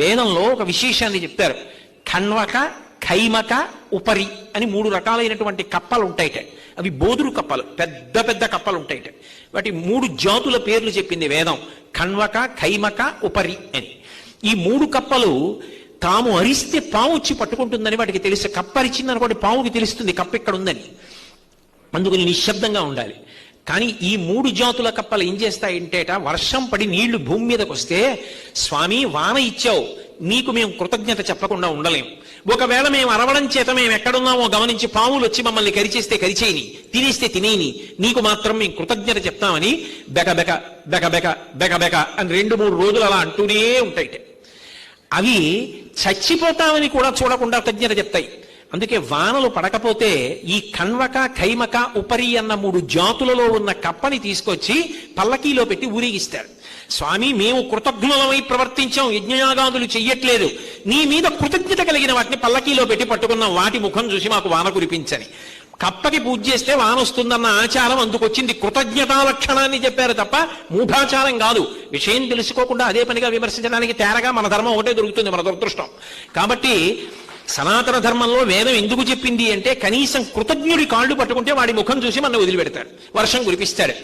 వేదంలో ఒక విశేషాన్ని చెప్తారు. ఖణ్వక, ఖైమక, ఉపరి అని 3 రకాలైనటువంటి కప్పలు ఉంటాయిట. అవి బోదురు కప్పలు, పెద్ద పెద్ద కప్పలు ఉంటాయిట. వాటి 3 జాతుల పేర్లు చెప్పింది వేదం. ఖణ్వక, ఖైమక, ఉపరి అని. ఈ 3 కప్పలు తాము అరిస్తే పాము వచ్చి పట్టుకుంటుందని వాటికి తెలుసు. కప్ప అరిచింది అనుకోండి, పాముకి తెలుస్తుంది కప్ప ఇక్కడ ఉందని. అందుకని నిశ్శబ్దంగా ఉండాలి. కానీ ఈ 3 జాతుల కప్పలు ఏం చేస్తాయంటేట, వర్షం పడి నీళ్లు భూమి మీదకి వస్తే, స్వామి వాన ఇచ్చావు, నీకు మేము కృతజ్ఞత చెప్పకుండా ఉండలేం. ఒకవేళ మేము అరవడం చేత మేము ఎక్కడున్నామో గమనించి పాములు వచ్చి మమ్మల్ని కరిచేస్తే కరిచేయని, తినేస్తే తినేని, నీకు మాత్రం మేము కృతజ్ఞత చెప్తామని బెకబెక బెకబెక బెకబెక అని 2-3 రోజులు అలా అంటూనే ఉంటాయిట. అవి చచ్చిపోతామని కూడా చూడకుండా కృతజ్ఞత చెప్తాయి. అందుకే వానలు పడకపోతే ఈ ఖణ్వక, ఖైమక, ఉపరి అన్న 3 జాతులలో ఉన్న కప్పని తీసుకొచ్చి పల్లకీలో పెట్టి ఊరేగిస్తారు. స్వామి మేము కృతజ్ఞులమై ప్రవర్తించాం, యజ్ఞయాగాదులు చెయ్యట్లేదు, నీ మీద కృతజ్ఞత కలిగిన వాటిని పల్లకీలో పెట్టి పట్టుకున్నాం, వాటి ముఖం చూసి మాకు వాన కురిపించని. కప్పకి పూజ చేస్తే వాన వస్తుందన్న ఆచారం అందుకొచ్చింది. కృతజ్ఞతా లక్షణాన్ని చెప్పారు తప్ప మూఢాచారం కాదు. విషయం తెలుసుకోకుండా అదే పనిగా విమర్శించడానికి తేరగా మన ధర్మం ఒకటే దొరుకుతుంది, మన దురదృష్టం. కాబట్టి సనాతన ధర్మంలో వేదం ఎందుకు చెప్పింది అంటే, కనీసం కృతజ్ఞుడి కాళ్ళు పట్టుకుంటే వాడి ముఖం చూసి మనం వదిలిపెడతాడు, వర్షం కురిపిస్తాడు.